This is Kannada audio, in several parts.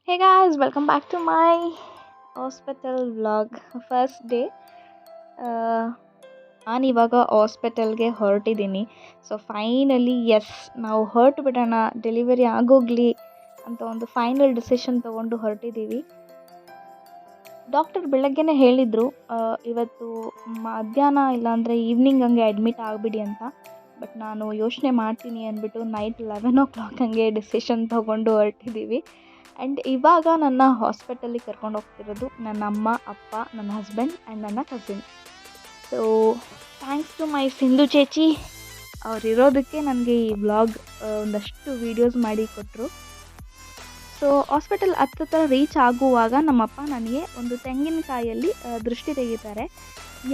Hey guys, welcome back to my hospital vlog. First day ನಾನಿವಾಗ ಹಾಸ್ಪಿಟಲ್ಗೆ ಹೊರಟಿದ್ದೀನಿ. ಸೊ ಫೈನಲಿ ನಾವು ಹೊರಟು ಬಿಡೋಣ, ಡೆಲಿವರಿ ಆಗೋಗ್ಲಿ ಅಂತ ಒಂದು ಫೈನಲ್ ಡಿಸಿಷನ್ ತೊಗೊಂಡು ಹೊರಟಿದ್ದೀವಿ. ಡಾಕ್ಟರ್ ಬೆಳಗ್ಗೆನೇ ಹೇಳಿದರು ಇವತ್ತು ಮಧ್ಯಾಹ್ನ ಇಲ್ಲಾಂದರೆ ಈವ್ನಿಂಗ್ ಹಂಗೆ ಅಡ್ಮಿಟ್ ಆಗಿಬಿಡಿ ಅಂತ. ಬಟ್ ನಾನು ಯೋಚನೆ ಮಾಡ್ತೀನಿ ಅಂದ್ಬಿಟ್ಟು ನೈಟ್ 11 ಹಂಗೆ ಡಿಸಿಷನ್ ತೊಗೊಂಡು ಹೊರಟಿದ್ದೀವಿ. ಆ್ಯಂಡ್ ಇವಾಗ ನನ್ನ ಹಾಸ್ಪಿಟಲಿಗೆ ಕರ್ಕೊಂಡು ಹೋಗ್ತಿರೋದು ನನ್ನ ಅಮ್ಮ, ಅಪ್ಪ, ನನ್ನ ಹಸ್ಬೆಂಡ್ ಆ್ಯಂಡ್ ನನ್ನ cousin. So thanks to my Sindhu ಚೇಚಿ, ಅವರಿರೋದಕ್ಕೆ ನನಗೆ ಈ ವ್ಲಾಗ್ ಒಂದಷ್ಟು ವೀಡಿಯೋಸ್ ಮಾಡಿ ಕೊಟ್ಟರು. ಸೊ ಹಾಸ್ಪಿಟಲ್ ಹತ್ರ ರೀಚ್ ಆಗುವಾಗ ನಮ್ಮಪ್ಪ ನನಗೆ ಒಂದು ತೆಂಗಿನಕಾಯಲ್ಲಿ ದೃಷ್ಟಿ ತೆಗಿತಾರೆ.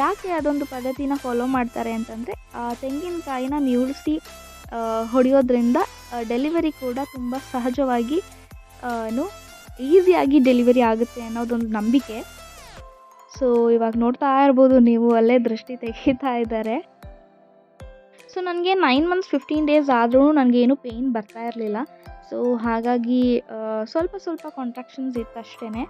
ಯಾಕೆ ಅದೊಂದು ಪದ್ಧತಿನ ಫಾಲೋ ಮಾಡ್ತಾರೆ ಅಂತಂದರೆ, ಆ ತೆಂಗಿನಕಾಯಿನ ನೀವುಳಿಸಿ ಹೊಡೆಯೋದ್ರಿಂದ ಡೆಲಿವರಿ ಕೂಡ ತುಂಬ ಸಹಜವಾಗಿ ಈಸಿಯಾಗಿ ಡೆಲಿವರಿ ಆಗುತ್ತೆ ಅನ್ನೋದೊಂದು ನಂಬಿಕೆ. ಸೊ ಇವಾಗ ನೋಡ್ತಾ ಇರ್ಬೋದು ನೀವು, ಅಲ್ಲೇ ದೃಷ್ಟಿ ತೆಗಿತಾ ಇದ್ದಾರೆ. ಸೊ ನನಗೆ 9 months 15 days ಆದರೂ ನನಗೇನು ಪೇಯ್ನ್ ಬರ್ತಾ ಇರಲಿಲ್ಲ. ಸೊ ಹಾಗಾಗಿ ಸ್ವಲ್ಪ ಕಾಂಟ್ರಾಕ್ಷನ್ಸ್ ಇತ್ತು ಅಷ್ಟೇ.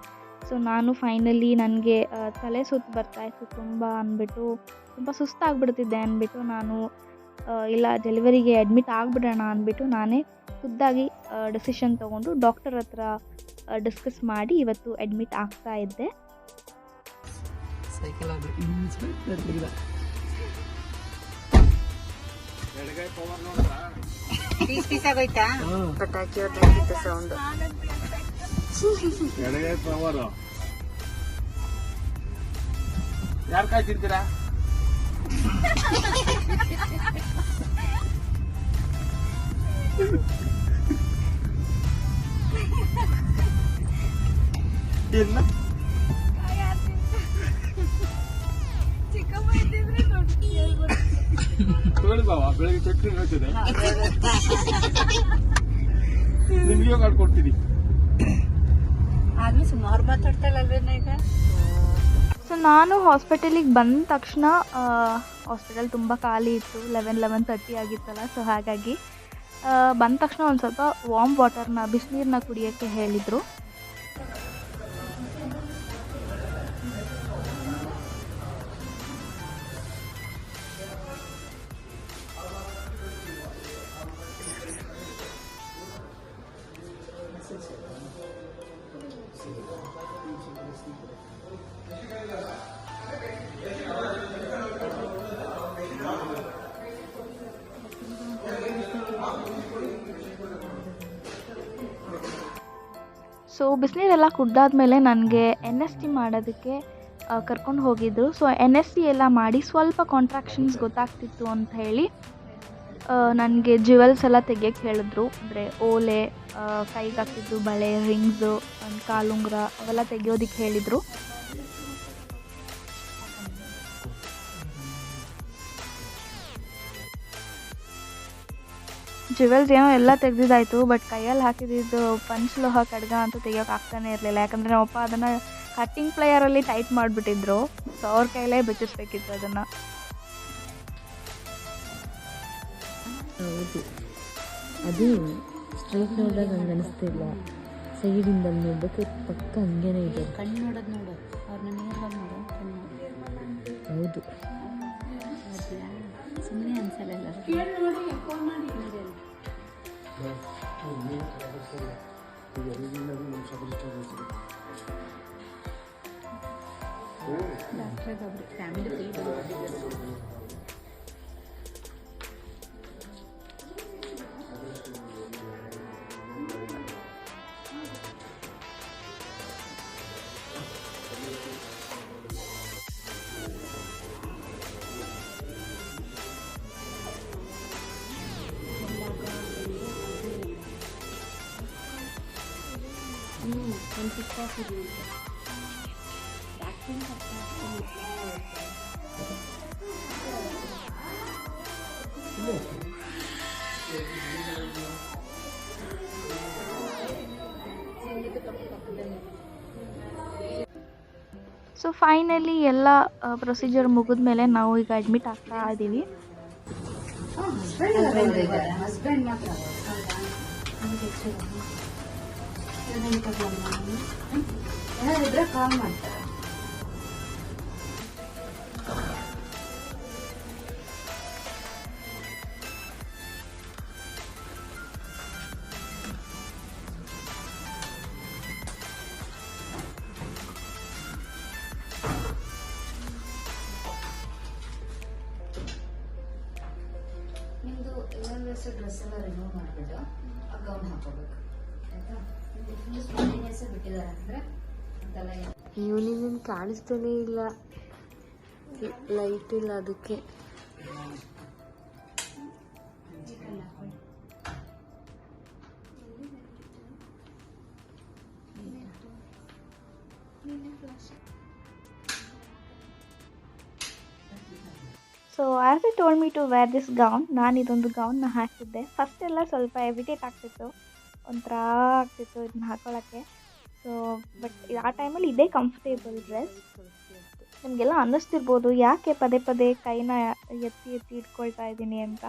ಸೊ ನಾನು ಫೈನಲಿ ನನಗೆ ತಲೆ ಸುತ್ತು ಬರ್ತಾಯಿತ್ತು ತುಂಬ ಅಂದ್ಬಿಟ್ಟು, ತುಂಬ ಸುಸ್ತಾಗ್ಬಿಡ್ತಿದ್ದೆ ಅಂದ್ಬಿಟ್ಟು ನಾನು ಇಲ್ಲ ಡೆಲಿವರಿಗೆ ಅಡ್ಮಿಟ್ ಆಗಿಬಿಡೋಣ ಅಂದ್ಬಿಟ್ಟು ನಾನೇ ಖುದ್ದಾಗಿ ಡಿಸಿಷನ್ ತೊಗೊಂಡು ಡಾಕ್ಟರ್ ಹತ್ರ ಡಿಸ್ಕಸ್ ಮಾಡಿ ಇವತ್ತು ಅಡ್ಮಿಟ್ ಆಗ್ತಾ ಇದ್ದೆ. ಪಟಾಕಿ ಹೊರಟಿತ್ತು ಸೌಂಡ್. ಯಾರು ಕಾಯಿ ತಿಂತೀರಾ? ಇಲ್ಲ ತಗೊಳ್ಳಿ ಬಾವಾ, ಬೆಳಗ್ಗೆ ಚಟ್ನಿ ಹೇಳ್ತಿದೆ, ನಿಮ್ಗೆ ಮಾಡ್ಕೊಡ್ತೀನಿ. ಆಗ್ಲೂ ಸುಮಾರು ಮಾತಾಡ್ತಾಳಲ್ವೇನ ಈಗ. ಸೊ ನಾನು ಹಾಸ್ಪಿಟಲಿಗೆ ಬಂದ ತಕ್ಷಣ ಹಾಸ್ಪಿಟಲ್ ತುಂಬ ಖಾಲಿ ಇತ್ತು. 11:30 ಆಗಿತ್ತಲ್ಲ. ಸೊ ಹಾಗಾಗಿ ಬಂದ ತಕ್ಷಣ ಒಂದು ಸ್ವಲ್ಪ ವಾರ್ಮ್ ವಾಟರ್ನ, ಬಿಸಿನೀರನ್ನ ಕುಡಿಯೋಕ್ಕೆ ಹೇಳಿದರು. ಸೊ ಬಿಸಿನೀರೆಲ್ಲ ಕುಡ್ದಾದ್ಮೇಲೆ ನನಗೆ NST ಮಾಡೋದಕ್ಕೆ ಕರ್ಕೊಂಡು ಹೋಗಿದ್ದರು. ಸೊ NST ಎಲ್ಲ ಮಾಡಿ ಸ್ವಲ್ಪ ಕಾಂಟ್ರಾಕ್ಷನ್ಸ್ ಗೊತ್ತಾಗ್ತಿತ್ತು ಅಂತ ಹೇಳಿ ನನಗೆ ಜ್ಯುವೆಲ್ಸ್ ಎಲ್ಲ ತೆಗಿಯೋಕ್ಕೆ ಹೇಳಿದ್ರು. ಅಂದರೆ ಓಲೆ, ಕೈಗೆ ಹಾಕಿದ್ದು ಬಳೆ, ರಿಂಗ್ಸು, ಒಂದು ಕಾಲುಂಗುರ ಅವೆಲ್ಲ ತೆಗಿಯೋದಕ್ಕೆ ಹೇಳಿದರು. ಜ್ಯುವೆಲ್ಸ್ ಏನೋ ಎಲ್ಲ ತೆಗೆದಿದ್ದಾಯಿತು. ಬಟ್ ಕೈಯಲ್ಲಿ ಹಾಕಿದ್ದು ಪಂಚಲೋಹ ಖಡ್ಗ ಅಂತೂ ತೆಗಿಯೋಕೆ ಆಗ್ತಾನೆ ಇರಲಿಲ್ಲ. ಯಾಕಂದರೆ ನಮ್ಮಪ್ಪ ಅದನ್ನು ಕಟ್ಟಿಂಗ್ ಪ್ಲೇಯರಲ್ಲಿ ಟೈಟ್ ಮಾಡಿಬಿಟ್ಟಿದ್ರು. ಸೊ ಅವ್ರ ಕೈಲೇ ಬೆಚ್ಚಿಸ್ಬೇಕಿತ್ತು ಅದನ್ನು. ಹೌದು, ಅದು ಸ್ಟ್ರೈಟ್ ನೋಡಿದಾಗ ಹಂಗೆ ಅನಿಸ್ತಿಲ್ಲ, ಸೈಡಿಂದ ನೋಡೋಕ್ಕೆ ಪಕ್ಕ ಹಂಗೇನೆ ಇದೆ. ಕಣ್ಣು ನೋಡೋದು ನೋಡು, ಅವ್ರನ್ನ ನೇರವಾಗಿ ನೋಡು ಕಣ್ಣು. ಹೌದು, ಸುಮ್ಮನೆ ಅನ್ಸಲ್ಲ ಡಾಕ್ಟ್ರಾಗ ಫ್ಯಾಮಿಲಿ ಸೊ ಫೈನಲಿ ಎಲ್ಲ ಪ್ರೊಸೀಜರ್ ಮುಗಿದ್ಮೇಲೆ ನಾವು ಈಗ ಅಡ್ಮಿಟ್ ಆಗ್ತಾ ಇದ್ದೀವಿ. ಹಸ್ಬೆಂಡ್ ಮಾತ್ರ ಏನಾದಿದ್ರೆ ಕಾಲ್ ಮಾಡ್ತಾರೆ. ನಿಮ್ಮದು ಎಮರ್ಜೆನ್ಸಿ ಡ್ರೆಸ್ ಎಲ್ಲ ರಿಮೂವ್ ಮಾಡಿಬಿಟ್ಟು ಗೌನ್ ಹಾಕೋಬೇಕು ಆಯಿತಾ. ಫುಲ್ ಸ್ಪಾಂಟೇನಿಯಸ್ ಬಿಟ್ಟಿದ್ದಾರೆ ಅಂದರೆ ಅಂತೆಲ್ಲ ಇವನಿಂದ ಕಾಣಿಸ್ತಾನೇ ಇಲ್ಲ, ಲೈಟ್ ಇಲ್ಲ ಅದಕ್ಕೆ. So as I told me to wear this gown, ನಾನು ಇದೊಂದು ಗೌನ್ನ ಹಾಕಿದ್ದೆ. ಫಸ್ಟ್ ಎಲ್ಲ ಸ್ವಲ್ಪ ಎವಿಟೇಟ್ ಆಗ್ತಿತ್ತು, ಒಂಥರ ಆಗ್ತಿತ್ತು ಇದನ್ನ ಹಾಕೊಳ್ಳೋಕ್ಕೆ. ಸೊ ಬಟ್ ಆ ಟೈಮಲ್ಲಿ ಇದೇ ಕಂಫರ್ಟೇಬಲ್ ಡ್ರೆಸ್. ನಿಮಗೆಲ್ಲ ಅನ್ನಿಸ್ತಿರ್ಬೋದು ಯಾಕೆ ಪದೇ ಪದೇ ಕೈನ ಎತ್ತಿ ಎತ್ತಿ ಇಟ್ಕೊಳ್ತಾ ಇದ್ದೀನಿ ಅಂತ.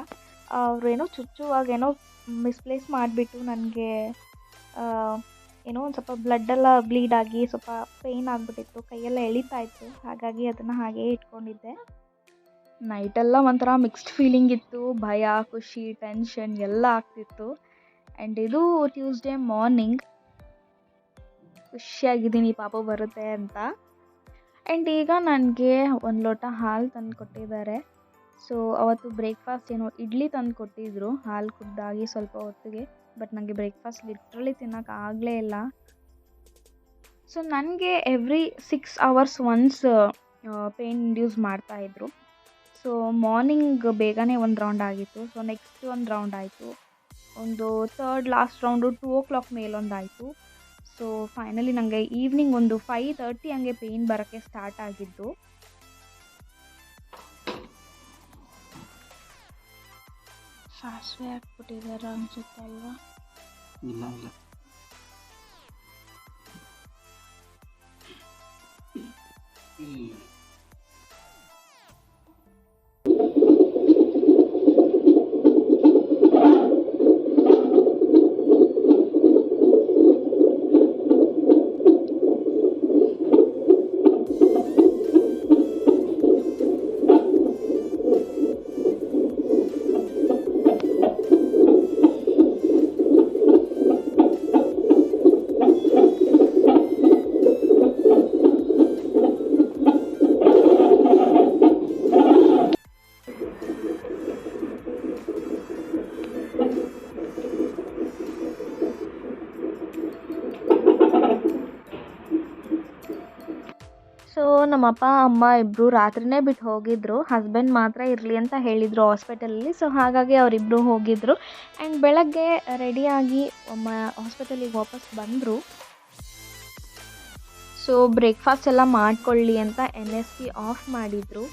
ಅವರು ಏನೋ ಚುಚ್ಚುವಾಗೇನೋ ಮಿಸ್ಪ್ಲೇಸ್ ಮಾಡಿಬಿಟ್ಟು ನನಗೆ ಏನೋ ಒಂದು ಸ್ವಲ್ಪ ಬ್ಲಡ್ಡೆಲ್ಲ ಬ್ಲೀಡ್ ಆಗಿ ಸ್ವಲ್ಪ ಪೇಯ್ನ್ ಆಗಿಬಿಟ್ಟಿತ್ತು, ಕೈಯೆಲ್ಲ ಎಳಿತಾ ಇತ್ತು. ಹಾಗಾಗಿ ಅದನ್ನು ಹಾಗೇ ಇಟ್ಕೊಂಡಿದ್ದೆ. ನೈಟೆಲ್ಲ ಒಂಥರ ಮಿಕ್ಸ್ಡ್ ಫೀಲಿಂಗ್ ಇತ್ತು, ಭಯ, ಖುಷಿ, ಟೆನ್ಷನ್ ಎಲ್ಲ ಆಗ್ತಿತ್ತು. ಆ್ಯಂಡ್ ಇದು ಟ್ಯೂಸ್ಡೇ ಮಾರ್ನಿಂಗ್, ಖುಷಿಯಾಗಿದ್ದೀನಿ ಪಾಪು ಬರುತ್ತೆ ಅಂತ. ಆ್ಯಂಡ್ ಈಗ ನನಗೆ ಒಂದು ಲೋಟ ಹಾಲು ತಂದು ಕೊಟ್ಟಿದ್ದಾರೆ. ಸೊ ಅವತ್ತು ಬ್ರೇಕ್ಫಾಸ್ಟ್ ಏನೋ ಇಡ್ಲಿ ತಂದು ಕೊಟ್ಟಿದ್ದರು ಹಾಲು ಕುಡ್ದಾಗಿ ಸ್ವಲ್ಪ ಹೊತ್ತಿಗೆ. ಬಟ್ ನನಗೆ ಬ್ರೇಕ್ಫಾಸ್ಟ್ ಲಿಟ್ರಲಿ ತಿನ್ನೋಕ್ಕಾಗಲೇ ಇಲ್ಲ. ಸೊ ನನಗೆ every 6 hours once pain induce ಮಾಡ್ತಾಯಿದ್ರು. ಸೊ ಮಾರ್ನಿಂಗ್ ಬೇಗನೆ ಒಂದು ರೌಂಡ್ ಆಗಿತ್ತು. ಸೊ ನೆಕ್ಸ್ಟ್ ಒಂದು ರೌಂಡ್ ಆಯಿತು, ಒಂದು ಥರ್ಡ್ ಲಾಸ್ಟ್ ರೌಂಡು 2 o'clock ಮೇಲೊಂದಾಯಿತು. ಸೊ ಫೈನಲಿ ನನಗೆ ಈವ್ನಿಂಗ್ ಒಂದು 5:30 ಹಂಗೆ ಪೇಯ್ನ್ ಬರೋಕ್ಕೆ ಸ್ಟಾರ್ಟ್ ಆಗಿದ್ದು. ಸಾಸಿವೆ ಹಾಕ್ಬಿಟ್ಟಿದ್ದಾರೆ ಅನಿಸುತ್ತೆ ಅಲ್ವಾ? ಇಲ್ಲ ಇಲ್ಲ. ಸೊ ನಮ್ಮಪ್ಪ ಅಮ್ಮ ಇಬ್ಬರು ರಾತ್ರಿನೇ ಬಿಟ್ಟು ಹೋಗಿದ್ದರು. ಹಸ್ಬೆಂಡ್ ಮಾತ್ರ ಇರಲಿ ಅಂತ ಹೇಳಿದರು ಹಾಸ್ಪಿಟಲಲ್ಲಿ. ಸೊ ಹಾಗಾಗಿ ಅವರಿಬ್ಬರು ಹೋಗಿದ್ದರು. ಆ್ಯಂಡ್ ಬೆಳಗ್ಗೆ ರೆಡಿಯಾಗಿ ಹಾಸ್ಪಿಟಲಿಗೆ ವಾಪಸ್ ಬಂದರು. ಸೊ ಬ್ರೇಕ್ಫಾಸ್ಟ್ ಎಲ್ಲ ಮಾಡ್ಕೊಳ್ಳಿ ಅಂತ NSC ಆಫ್ ಮಾಡಿದರು.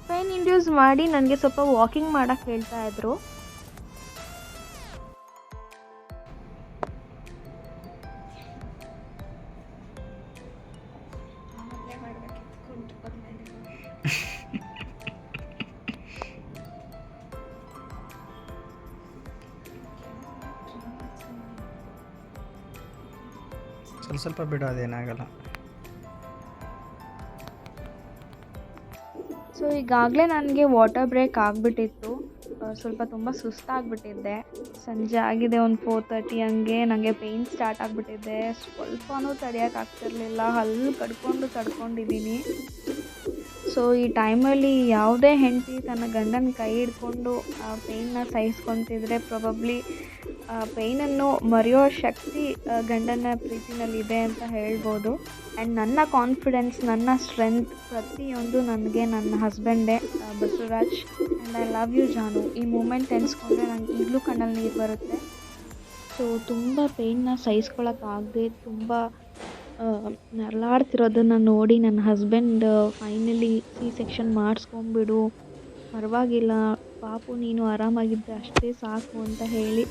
ಪೇನ್ ಇಂಡ್ಯೂಸ್ ಮಾಡಿ ನನಗೆ ಸ್ವಲ್ಪ ವಾಕಿಂಗ್ ಮಾಡೋಕ್ಕೆ ಹೇಳ್ತಾ ಇದ್ರು. ಸ್ವಲ್ಪ ಬಿಡೋದೇನಾಗಲ್ಲ. ಸೊ ಈಗಾಗಲೇ ನನಗೆ ವಾಟರ್ ಬ್ರೇಕ್ ಆಗಿಬಿಟ್ಟಿತ್ತು. ಸ್ವಲ್ಪ ತುಂಬ ಸುಸ್ತಾಗಿಬಿಟ್ಟಿದ್ದೆ. ಸಂಜೆ ಆಗಿದೆ, ಒಂದು 4:30 ಹಂಗೆ ನನಗೆ ಪೇಯ್ನ್ ಸ್ಟಾರ್ಟ್ ಆಗಿಬಿಟ್ಟಿದ್ದೆ. ಸ್ವಲ್ಪನೂ ತಡೆಯೋಕ್ಕಾಗ್ತಿರ್ಲಿಲ್ಲ, ಹಲ್ಲು ಕಡ್ಕೊಂಡಿದ್ದೀನಿ. ಸೊ ಈ ಟೈಮಲ್ಲಿ ಯಾವುದೇ ಹೆಂಡತಿ ತನ್ನ ಗಂಡನ ಕೈ ಹಿಡ್ಕೊಂಡು ಆ ಪೇಯ್ನ ಸಹಿಸ್ಕೊತಿದ್ರೆ ಪ್ರಾಬಬ್ಲಿ ಆ ಪೇಯ್ನನ್ನು ಮರೆಯೋ ಶಕ್ತಿ ಗಂಡನ ಪ್ರೀತಿನಲ್ಲಿದೆ ಅಂತ ಹೇಳ್ಬೋದು. ಆ್ಯಂಡ್ ನನ್ನ ಕಾನ್ಫಿಡೆನ್ಸ್, ನನ್ನ ಸ್ಟ್ರೆಂತ್ ಪ್ರತಿಯೊಂದು ನನಗೆ ನನ್ನ ಹಸ್ಬೆಂಡೇ, Basavaraj. And I love you ಜಾನು. ಈ ಮೂಮೆಂಟ್ ನೆನೆಸ್ಕೊಂಡ್ರೆ ನಂಗೆ ಈಗಲೂ ಕಣ್ಣಲ್ಲಿ ನೀರು ಬರುತ್ತೆ. ಸೊ ತುಂಬ ಪೇಯ್ನ ಸಹಿಸ್ಕೊಳಕ್ಕಾಗದೆ ತುಂಬ ನರಳಾಡ್ತಿರೋದನ್ನು ನೋಡಿ ನನ್ನ ಹಸ್ಬೆಂಡ್ ಫೈನಲಿ C-section ಮಾಡಿಸ್ಕೊಂಬಿಡು, ಪರವಾಗಿಲ್ಲ ಪಾಪು, ನೀನು ಆರಾಮಾಗಿದ್ದರೆ ಅಷ್ಟೇ ಸಾಕು ಅಂತ ಹೇಳಿ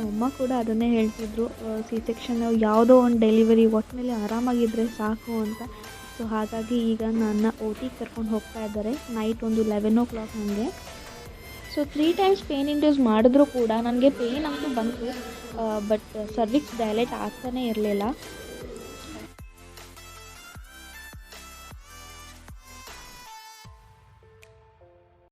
ಅಮ್ಮ ಕೂಡ ಅದನ್ನೇ ಹೇಳ್ತಿದ್ರು, ಸಿ ಸೆಕ್ಷನ್ ಯಾವುದೋ ಒಂದು ಡೆಲಿವರಿ ಒಟ್ಟಿನಲ್ಲಿ ಆರಾಮಾಗಿದ್ದರೆ ಸಾಕು ಅಂತ. ಸೊ ಹಾಗಾಗಿ ಈಗ ನನ್ನ ಓ ಟಿಗೆ ಕರ್ಕೊಂಡು ಹೋಗ್ತಾ ಇದ್ದಾರೆ ನೈಟ್ ಒಂದು 11 o'clock ಹಾಗೆ. ಸೊ 3 times ಪೇನ್ ಇಂಡ್ಯೂಸ್ ಮಾಡಿದ್ರೂ ಕೂಡ ನನಗೆ ಪೇನ್ ಅಂತೂ ಬಂತು, ಬಟ್ ಸರ್ವಿಕ್ಸ್ ಡೈಲೇಟ್ ಆಗ್ತಾನೇ ಇರಲಿಲ್ಲ.